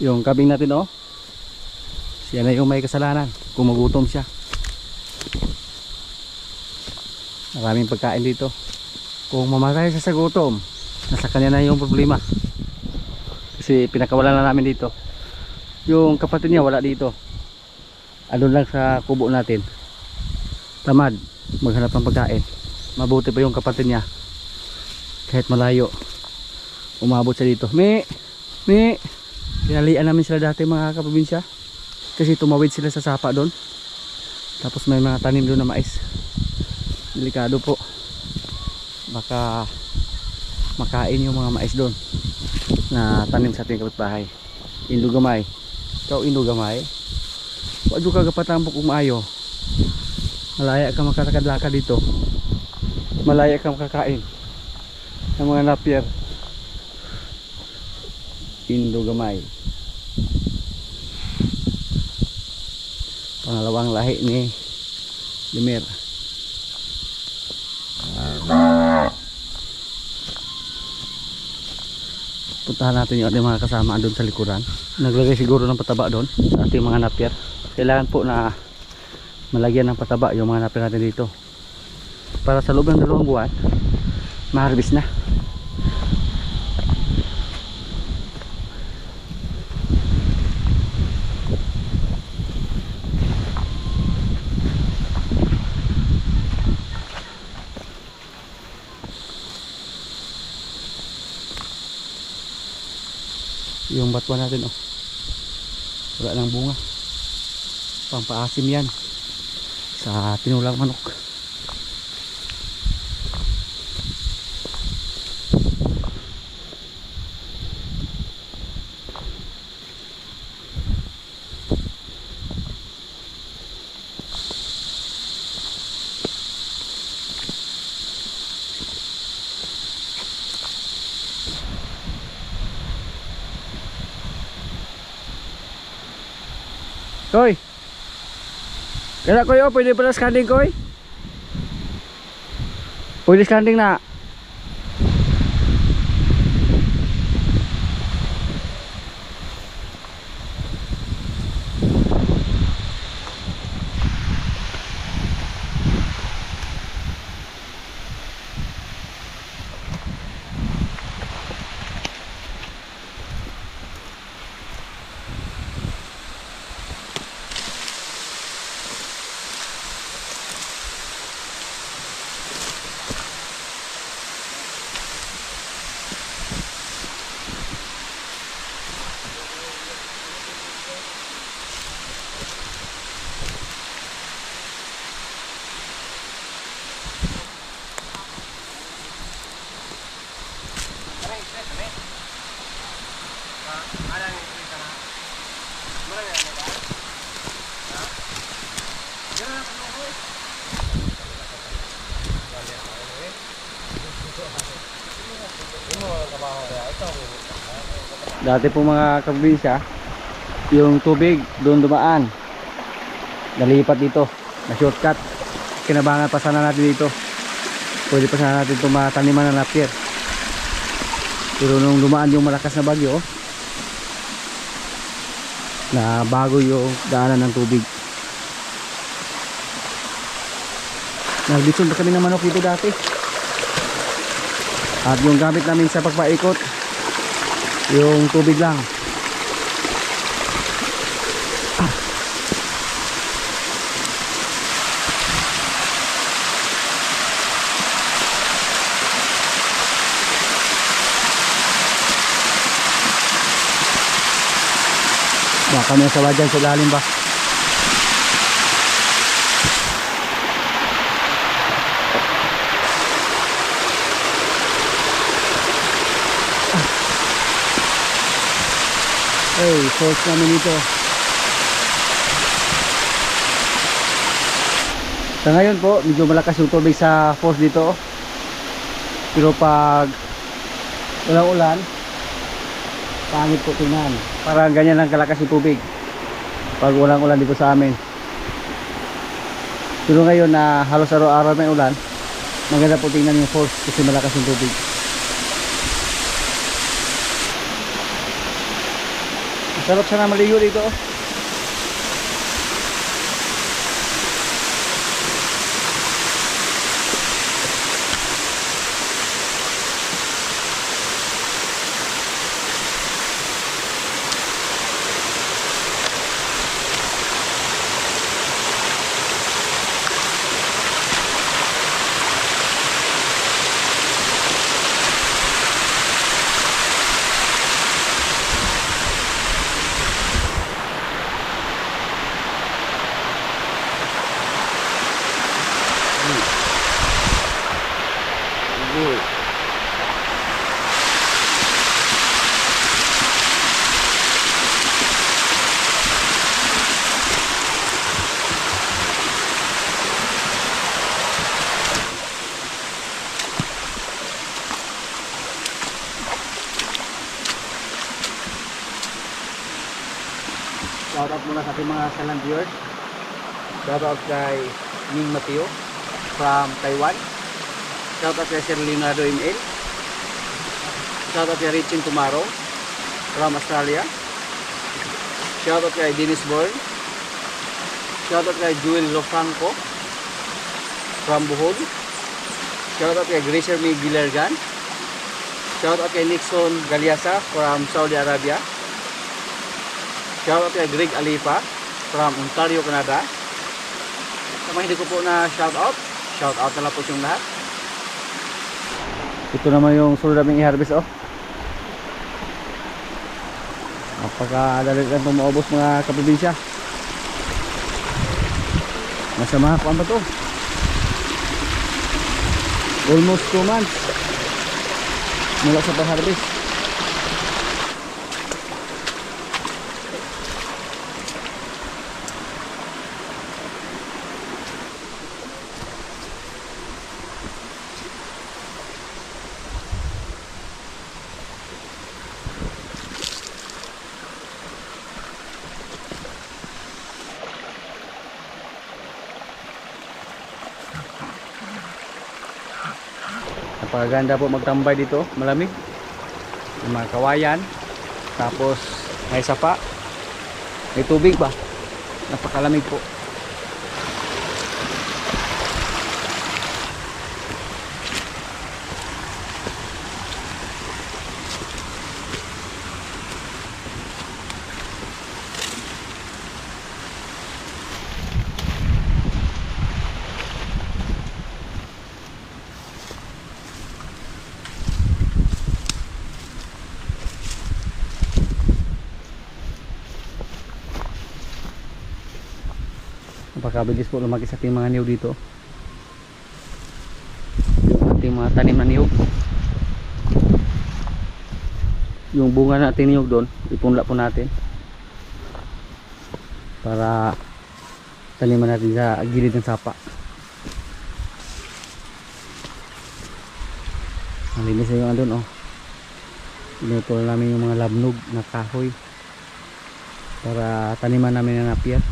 Yung kabing natin oh, siya na yung may kasalanan kung magutom siya. Maraming pagkain dito. Kung mamatay siya sa gutom, nasa kanya na yung problema. Kasi pinakawalan na namin dito. Yung kapatid niya wala dito. Andun lang sa kubo natin. Tamad maghanap ng pagkain. Mabuti pa yung kapatid niya. Kahit malayo, umabot siya dito. Mi! Pinalian namin sila dati mga kaprobinsya. Kasi tumawid sila sa sapa doon. Tapos may mga tanim doon na mais. Delikado po. Baka makain yung mga mais doon na tanim sa ating kapitbahay. Indugamay. Ikaw indugamay. Wadyo ka gapatambok umayo. Malaya ka makakadlaka dito. Malaya ka makakain ng mga napier. Indugamay. Pangalawang lahi ni Lemir. Puntahan natin yung ating mga kasama doon sa likuran. Naglagay siguro ng pataba doon sa ating mga napier. Kailangan po na malagyan ng pataba yung mga napier natin dito. Para sa loob ng 2 buwan, ma-harvest na. Yung batwa natin oh, wala ng bunga. Pampaasim yan sa tinulang manok. Koy, kaya koy oh, pwede pala scanning koy. Pwede scanning na. Dati po mga kaprobinsya, yung tubig doon dumaan, nalipat dito na shortcut. Kinabangan pa sana natin dito, pwede pa sana natin tumataniman ng napier. Pero nung dumaan yung malakas na bagyo, na bago yung daanan ng tubig. Nagbitson pa kami ng manok dito dati. At yung gamit namin sa pagpaikot, yung tubig lang. Baka may sawa dyan sa lalim ba? Hey, force namin dito. Sa ngayon po, medyo malakas yung tubig sa force dito. Pero pag walang ulan, pangit po tingnan. Parang ganyan lang kalakas yung tubig pag walang ulan dito sa amin. Pero ngayon na halos araw-araw may ulan, maganda po tingnan yung force kasi malakas yung tubig. Sarap sana maligo dito. Oh. Good. Shout out muna sa ating mga silent viewers. Shout out kay Ning Mateo from Taiwan. Shout out kay Sir Leonardo ML. Shout out kay Richin Tumaro from Australia. Shout out kay Dennis Bourne. Shout out kay Joel Lofranco from Bohol. Shout out kay Gracer May Gilergan. Shout out kay Nixon Galiasa from Saudi Arabia. Shout out kay Greg Alipa from Ontario, Canada. Sa mga hindi ko po na shout out na lang po yung lahat. Ito naman yung sunod naming i-harvest, oh. Napakadali lang itong maubos mga kaprobinsya. Nasa mga kuwan ba ito? Almost 2 months mula sa pag-harvest. Napakaganda po magtambay dito, malamig. May mga kawayan, tapos may sapa, may tubig ba? Napakalamig po. Napakabilis po lumaki sa ating mga niyog dito. Yung ating mga tanim na niyog, yung bunga natin niyog doon, ipunla po natin para taniman natin sa gilid ng sapa. Malinis na yung andun, oh. Pinutol namin yung mga labnog na kahoy para taniman namin ng napier.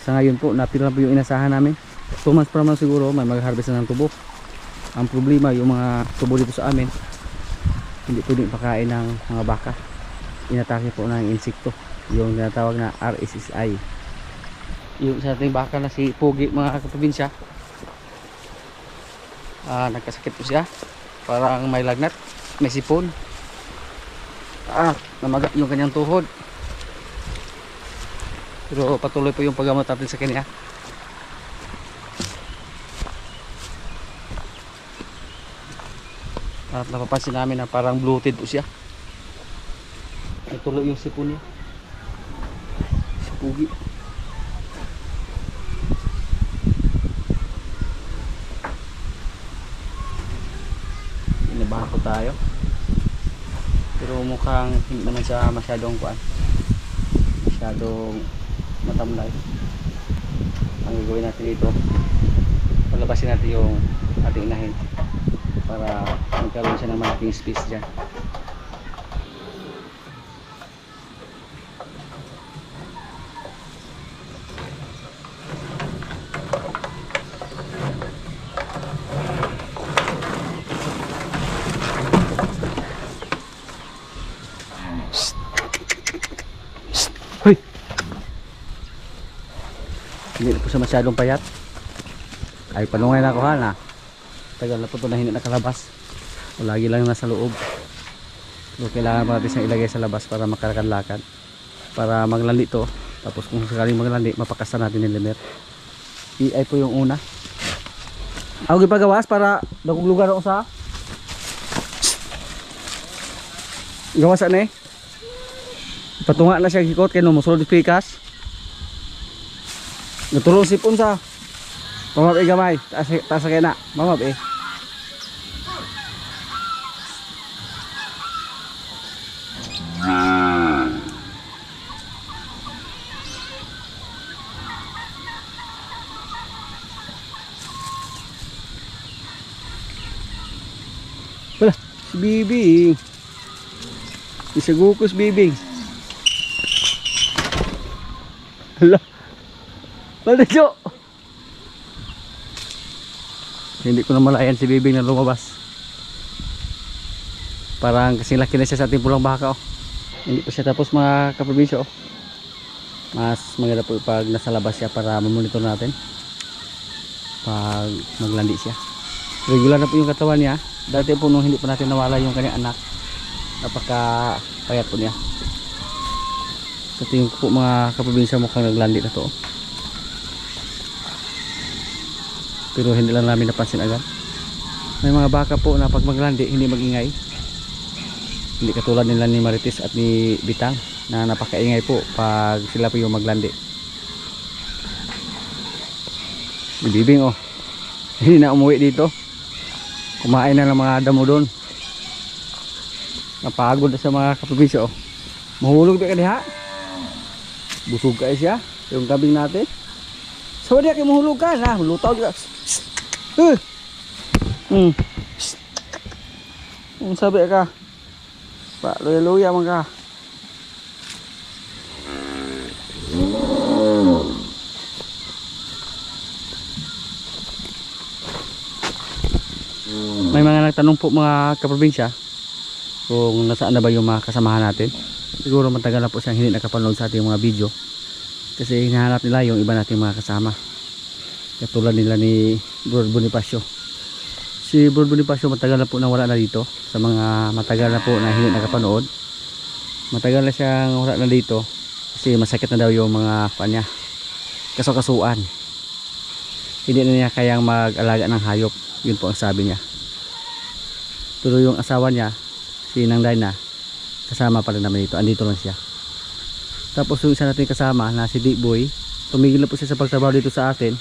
Sa ngayon po, napil lang po yung inasahan namin. 2 months pa naman siguro, may mag-harvest na ng tubo. Ang problema, yung mga tubo dito sa amin, hindi pwedeng pakain ng mga baka. Inatake po ng insekto, yung tinatawag na RSSI. Yung sa ating baka na si Pogi, mga kaprobinsya, nagkasakit po siya. Parang may lagnat, may sipon. Namaga yung kanyang tuhod. Pero patuloy po yung paggamot natin sa kanya. At napapansin namin na parang bloated po siya. Natuloy yung sipon niya. Sipugi. Inabahan po tayo. Pero mukhang hindi naman siya masyadong kuan. Masyadong matamlay. Ang gagawin natin dito, palabasin natin yung ating inahin para magkaroon siya ng malaking space dyan. Hindi na po siya masyadong payat. Ay panungay na ako na. Tagal na po ito na hindi nakalabas. O lagi lang nasa loob. So kailangan pa natin siyang ilagay sa labas para makalakad-lakad. Para maglandi to. Tapos kung sakaling maglandi, mapakasta natin yung limer. Ay po yung una. Ako gipagawas para dakong lugar ako sa gawasan eh. Patunga na siya hikot kay no mosulod pikas. Natulong sipon sa mamab eh gamay. Taas kay na. Mamab eh. Wala, si Bibing. Isagukus Bibing. Hala. Baldejo. Hindi ko na malayan si Bibing na lumabas. Parang kasing laki na siya sa ating pulang baka oh. Hindi pa siya tapos mga kaprobinsyo oh. Mas maganda po pag nasa labas siya para mamonitor natin. Pag maglandi siya. Regular na po yung katawan niya. Dati po nung hindi pa natin nawala yung kanyang anak, napaka payat po niya. Sa tingin ko po mga kaprobinsya mukhang naglandi na to. Pero hindi lang namin napansin agad. May mga baka po na pag maglandi hindi magingay. Hindi katulad nila ni Marites at ni Bitang na napakaingay po pag sila po yung maglandi. Si Bibing oh, hindi na umuwi dito. Kumain na ng mga damo doon. Napagod na sa mga kaprobinsya oh. Mahulog na ka diha. Busog ka siya. Yung kabing natin. So dia kayo mahulog ka na. Lutaw ka. Sabi ka. Pak luya-luya man ka. May mga nagtanong po mga kaprobinsya kung nasaan na ba yung mga kasamahan natin. Siguro matagal na po siyang hindi nakapanood sa ating mga video kasi hinahanap nila yung iba nating mga kasama, katulad nila ni Brad Bonifacio. Si Brad Bonifacio matagal na po na wala na dito. Sa mga matagal na po na hindi nakapanood, matagal na siyang wala na dito kasi masakit na daw yung mga kanya, kasukasuan. Hindi na niya kayang mag-alaga ng hayop. Yun po ang sabi niya. Pero yung asawa niya, si Nang Dayna, kasama pa rin naman dito. Andito lang siya. Tapos yung isa natin kasama na si D-Boy, tumigil na po siya sa pagtrabaho dito sa atin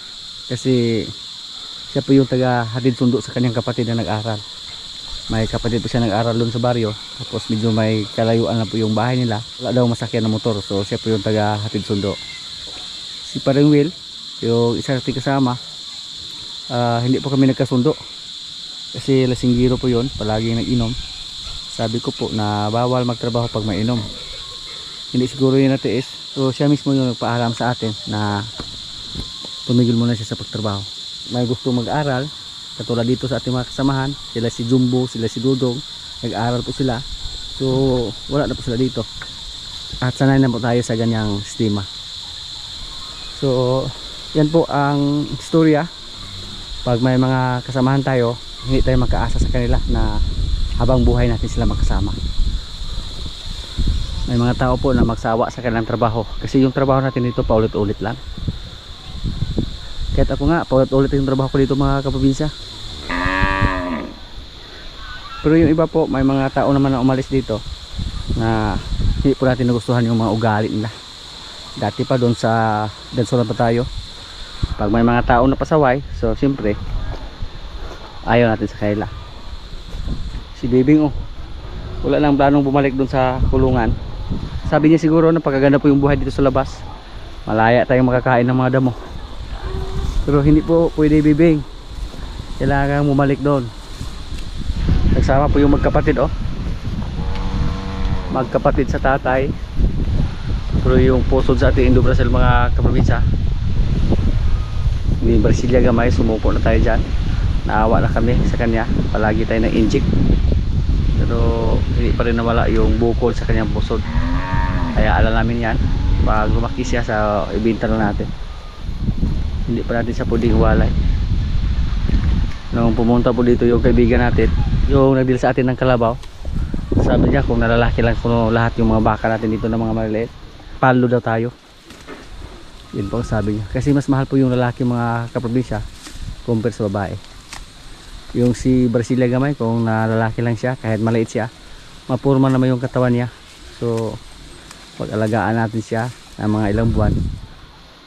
kasi siya po yung taga-hatid sundo sa kanyang kapatid na nag-aral. May kapatid po siya nag-aral doon sa baryo. Tapos medyo may kalayuan na po yung bahay nila. Wala daw masakyan ng motor. So siya po yung taga-hatid sundo. Si Paring Will, yung isa natin kasama, hindi po kami nagkasundo. Kasi lasinggiro po yun, palaging nag-inom. Sabi ko po na bawal magtrabaho pag mainom. Hindi siguro yun natiis. So siya mismo yung nagpaalam sa atin na tumigil muna siya sa pagtrabaho. May gusto mag-aral, katulad dito sa ating mga kasamahan. Sila si Jumbo, sila si Dudong, nag-aral po sila. So wala na po sila dito. At sanay na po tayo sa ganyang sistema. So yan po ang istorya. Pag may mga kasamahan tayo, hindi tayo magkaasa sa kanila na habang buhay natin sila magkasama. May mga tao po na magsawa sa kanilang trabaho kasi yung trabaho natin dito paulit-ulit lang. Kahit ako nga paulit-ulit yung trabaho ko dito mga kaprobinsya. Pero yung iba po, may mga tao naman na umalis dito na hindi po natin nagustuhan yung mga ugali nila. Dati pa doon sa Dansoran pa tayo, pag may mga tao na pasaway, so siyempre ayaw natin sa kanila. Si Bibing oh, wala lang planong bumalik doon sa kulungan. Sabi niya siguro na pagkaganda po yung buhay dito sa labas, malaya tayong makakain ng mga damo. Pero hindi po pwede Bibing, kailangan bumalik doon. Nagsama po yung magkapatid oh, magkapatid sa tatay. Pero yung pusod sa ating Indo-Brazil mga kaprobinsya, ni Brasilia gamay, sumuko na tayo dyan. Naawa na kami sa kanya, palagi tayo na inject. Pero hindi pa rin nawala yung bukol sa kanyang pusod. Kaya alam namin yan, pag lumaki siya sa ibinta na natin. Hindi pa natin siya pwedeng hiwalay. Nung pumunta po dito yung kaibigan natin, yung nagdil sa atin ng kalabaw, sabi niya kung nalalaki lang kuno lahat yung mga baka natin dito ng mga maliliit, palo daw tayo. Yun po ang sabi niya. Kasi mas mahal po yung lalaki mga kaprobinsya compare sa babae. Yung si Brasilia Gamay, kung nalalaki lang siya, kahit maliit siya, mapurma naman yung katawan niya. So pag-alagaan natin siya ng mga ilang buwan,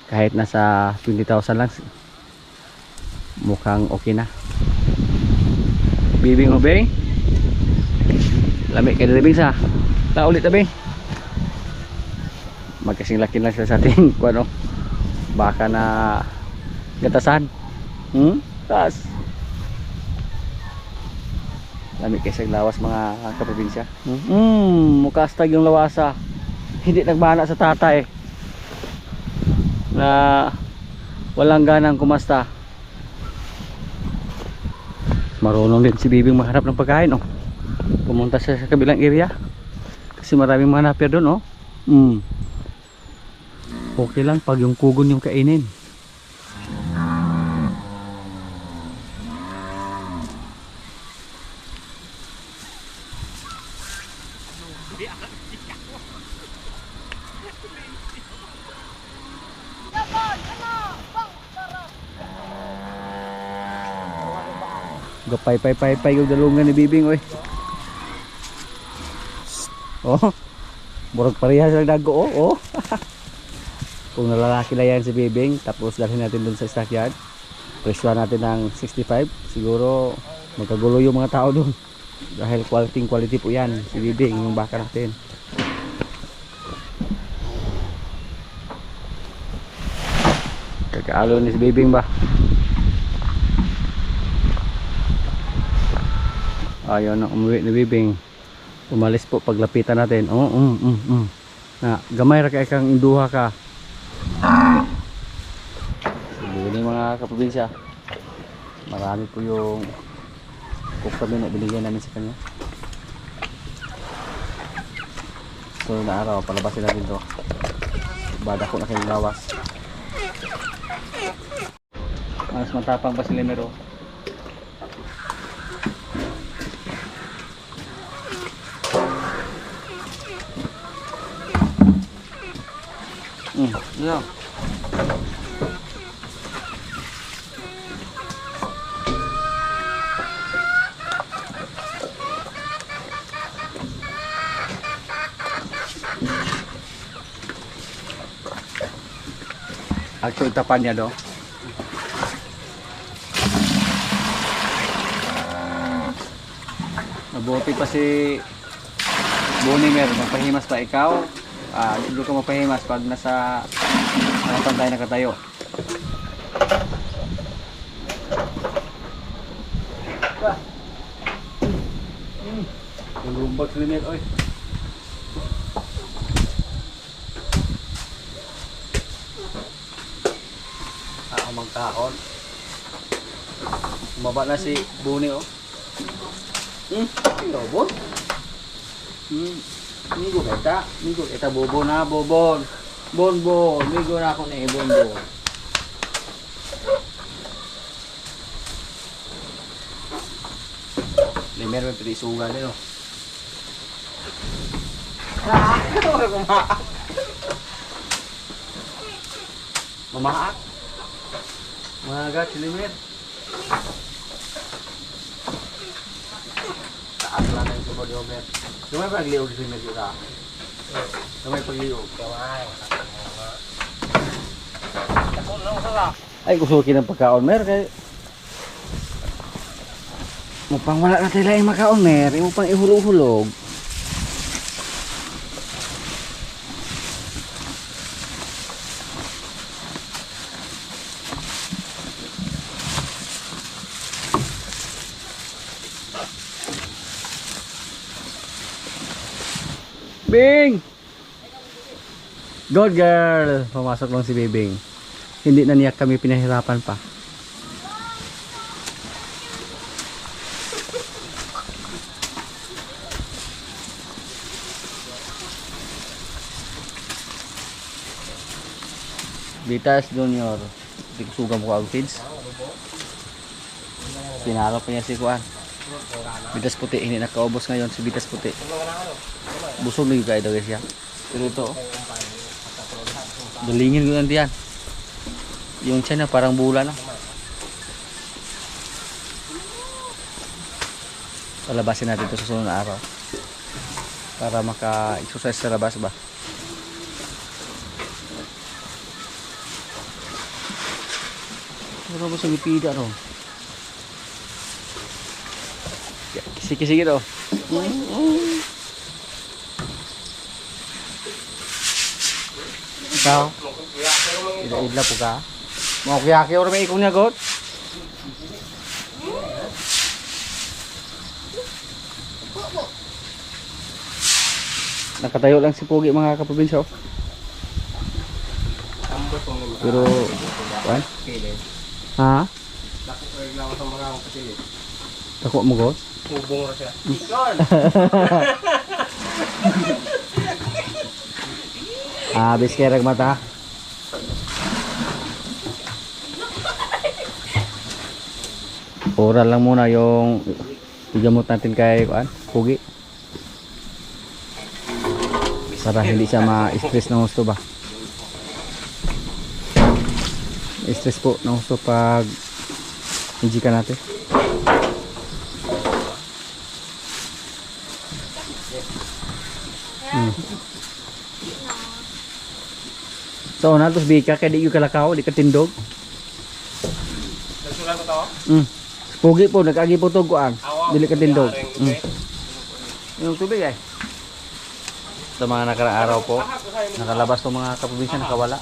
kahit nasa 20,000 lang, mukhang okay na. Bibing ubing, lamig kay Bing sa ulit na Bing. Magkasing laki lang siya sa ating ano, baka na gatasan. Tas lamig kasi lawas mga kaprobinsya. Mukastag yung lawasa. Hindi nagmana sa tatay na walang ganang kumasta. Marunong din si Bibing mahanap ng pagkain, oh. Pumunta siya sa kabilang area kasi maraming mga napier doon, oh. Okay lang pag yung kugon yung kainin. Gapay yung dalungan ni Bibing, oy. Oh, burog parehas lang dago, oh. Kung nalalaki na yan si Bibing, tapos dalhin natin dun sa stockyard, presyohan natin ng 65, siguro magkagulo yung mga tao dun dahil quality po yan si Bibing, yung baka natin. Kakaalo ni si Bibing ba? Ayaw na umuwi ni Bibing. Umalis po paglapitan natin. Na gamay ra kay kang induha ka. Yun mga kaprobinsya. Marami po yung kami na binigyan namin sa kanya. So na araw palabasin natin to. Bada ko na kayong lawas. Mas matapang pa si Lemero. Yeah. Actually tapan niya do. Mabuti pa si Bonimer, magpahimas pa ikaw. Dito ka mapahimas pag nasa harapan tayo nakatayo. Lumbag sa limit, oy. Magkaon. Umaba na si Buni, oh. Robot. Migo kita bobo na bobon. Bonbon, migo na ako ni bonbon. Limer may prisugan din, oh. Mamaak. Magat si Limer. Taas lang yung sumod yung Limer. Lumay pagliog si Limer yun, ah. Lumay pagliog. Ay, kusukin ng pagkaon, Mer. Kaya mupang wala na tayo lang makaon, Mer. Mupang ihulog-hulog. Bing! Good girl! Pumasok lang si Bibing. Hindi na niya kami pinahirapan pa. Vitas Junior. Hindi ko suga mo ka kids. Pinalo pa niya si Kuan. Bitas puti, hindi nakaubos ngayon si bitas puti. Busog na yung guys siya. Pero ito, dalingin ko yan diyan. Yung tiyan na parang bula na. Palabasin natin ito sa sunod na araw. Para maka-exercise sa labas ba. Pero ba sa lipida ro? Kisi-kisi gitu. Ikaw? Ida-idla po ka? Mau kiyaki or may ikong niya, God? Nakatayo lang si Pogi mga kaprobinsya. Pero, what? Ha? Dako mo, God? Hubong ra siya. Habis kaya mata. Oral lang muna yung igamot natin kay Kuan, Pogi. Para hindi siya ma-stress ng gusto ba. Stress po ng gusto pag injika natin. So, natos bika kaya di yung kalakaw, di katindog. Nagsulat ko to? Pugi po, nag-agi po ito kuan. Dili katindog. Yung tubig ay. Sa mga nakaraang araw po, nakalabas po mga kaprobinsya, nakawala.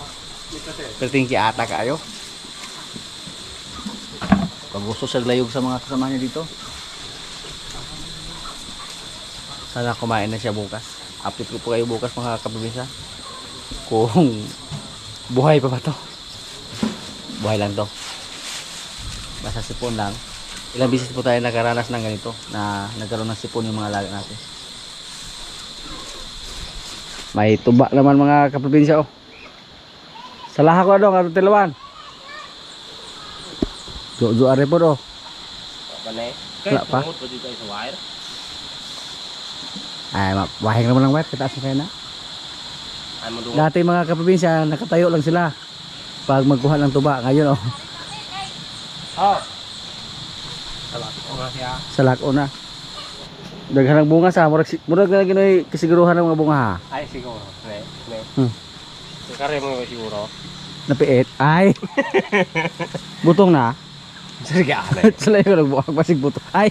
Pero tingki ata kayo. Pag gusto sa layog sa mga kasama niya dito. Sana kumain na siya bukas. Update ko po kayo bukas mga kaprobinsya. Kung buhay pa ba to? Buhay lang to. Basta sipon lang. Ilang bisis po tayo nakaranas ng ganito na nagkaroon ng sipon yung mga alaga natin. May tuba naman mga kaprobinsya oh. Salah ko ano nga tilawan. Jo are po do. Bale. Wala pa. Ay, wahing naman lang wet, kitaas na kayo na. Dati mga kaprobinsya, nakatayo lang sila pag magkuha ng tuba. Ngayon oh. Oh. Salako na siya. Salako na. Daghan ng bunga sa murag na ginoy kasiguruhan ng mga bunga ha. Ay siguro. Kare mo siguro. Napiit. Ay. Butong na. Sige ale. Sala ko nagbuhag pasig butong. Ay.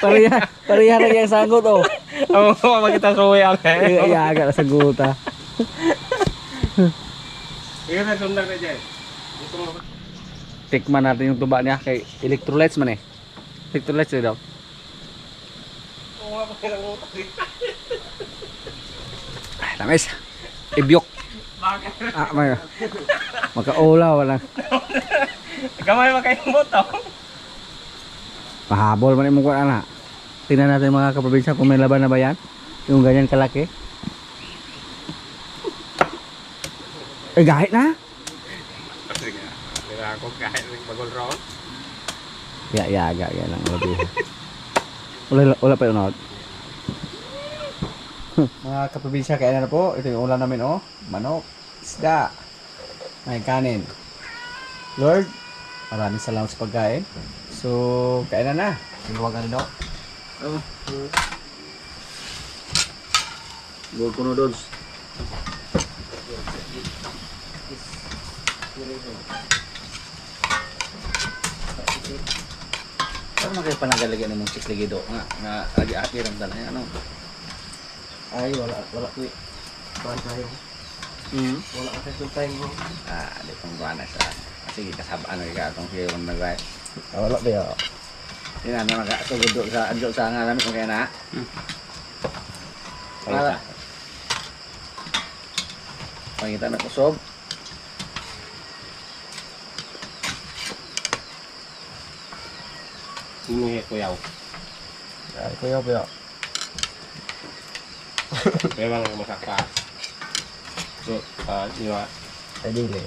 Pariya na yung sangot oh. Oo, makita suwi ang Ay aga sa guta. Iyon na sundag na dyan. Tikman natin yung tuba niya kay electrolytes man eh. Electrolytes daw. Oo nga pakilang utak dito. Ay, lamis. Ibyok. Bakit? May magkaulaw lang. Gamay makayong boto. Mahabol man imong kuan ana. Tingnan natin mga kaprobinsya kung may laban na ba yan. Yung ganyan kalaki. Eh gahit na. Sige. Kaya ako kahit ng bagol round. Ya lang labi. Wala pa yun. Mga kaprobinsya, kaya na po. Ito yung ulam namin oh. Manok, isda, may kanin. Lord, maraming salamat sa pagkain. So, kainan na. Sinuwag ka na daw. Lord ko noodles. Ano na kayo panagalagyan ng mong chikligido? Nga, agi-agi lang talaga. Ano? Ay, wala ko eh. Bahan tayo. Wala ka sa time mo. Di pang buwana sa... Sige, kasabaan na ka itong siya yung nagay. Wala ba yun? Yun na, nakasugod sa adyo sa nga namin kung kaya na. Pangita na kusog. Ini kuyaw. Ay, kuyaw. Memang masakit. So, ini Pak. Ay, dili.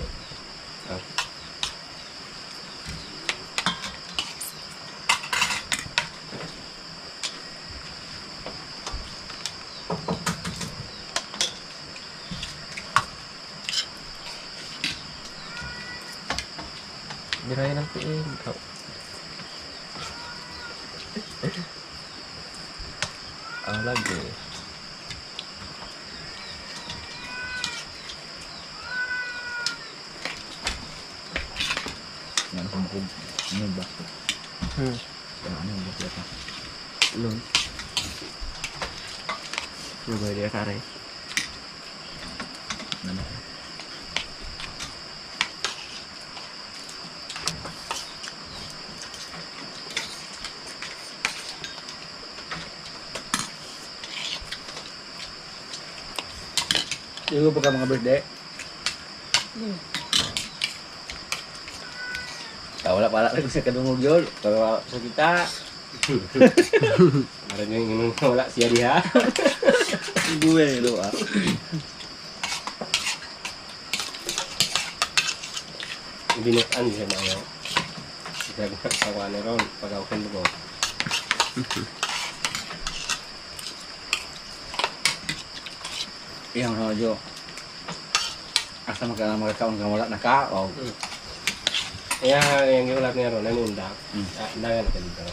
Dirayan ng piig. Lagi. Yan kung ano ba? Hmm. Ano ba siya? Nun. Nagay dia kare. Ano? Yung ba ka mga birthday? Wala pala lagi sa kadungog yun. Pero sa kita. Kemarin yang ingin wala siya dia. Gue itu ah. Binutan siya na yo. Bisa kawan ron pagawakan mo. Yang rajo. Asa magkakaon ka wala naka. Oh. Yang giulat niya ron nanundang. Hmm. Undangan ka dito.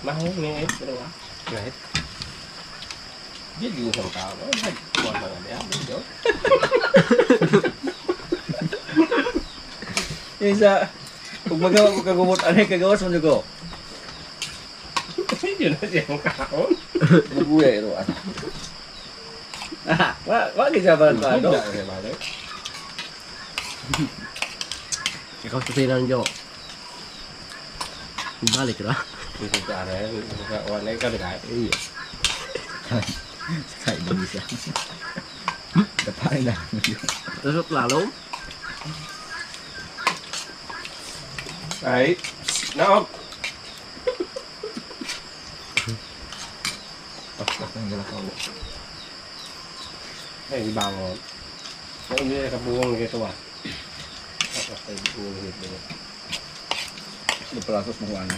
Mahal ni pero ah. Right. Dia juga sama tao. Buat banget ya. Betul. Isa kung magawa ko kagumot anay kagawas mo ko. Yun na siyang kaon. Gue itu ah. Wah bisa banget Hindi ano. na balik. Ikaw sa silang Jo. Balik ra. Bisa ka rin. Bisa wala ka rin. Iya. Sekali bisa. Depan lah. Terus lalu. Ay. Naok. Ang galak ako. Ay, bangon. Ay, hindi ka buong gitu ah. Ay, buong gitu. Dipelasos mo ano.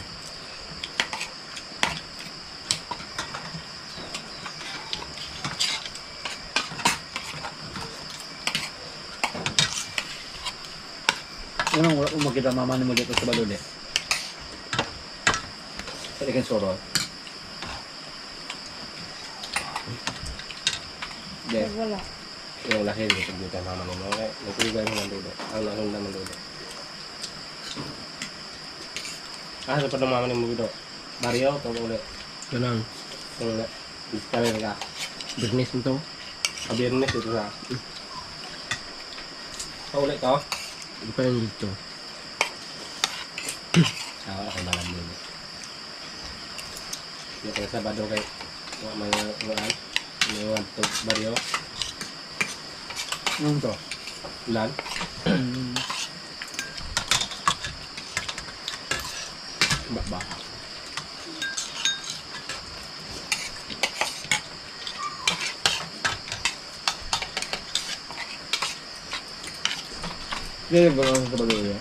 Unang wala kong makita mama ni mo dito sa balode. Sa ikan sorot. Deh. Wala. Yung lahir gitu kita mama ni mo. Nagtugay mo ng dulo. Ang lahon naman dulo. Ah, sa padang mama ni mo gitu. Mario, tunggu ulit. Ganun. Tunggu ulit. Kami ka. Business mo to. Kabirnes itu sa. Ulit to. Hindi pa rin dito. Ako malam dulu. Ya kaya Sabado kay mga to baryo. Ano to? Ulan. Ba. Kaya ba lang sa balode?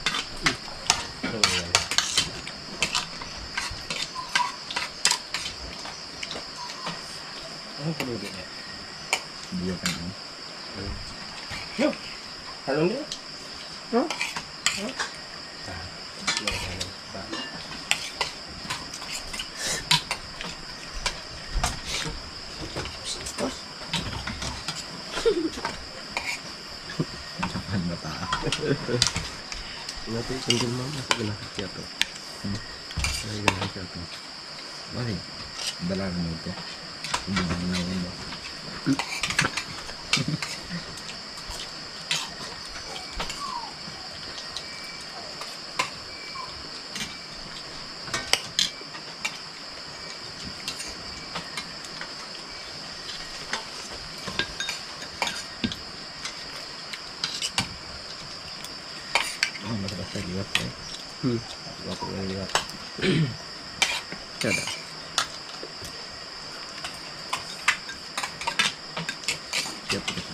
Ano ko dito? Dia kan. Yo. Halo dia. No? Jangan bata. Nanti tunggu mama sebelah kecil tuh. Sebelah kecil tuh. Mari. Dalam itu. Ini mana. Oh, masih ada liwat ya. Waktu liwat. Ada. Siap untuk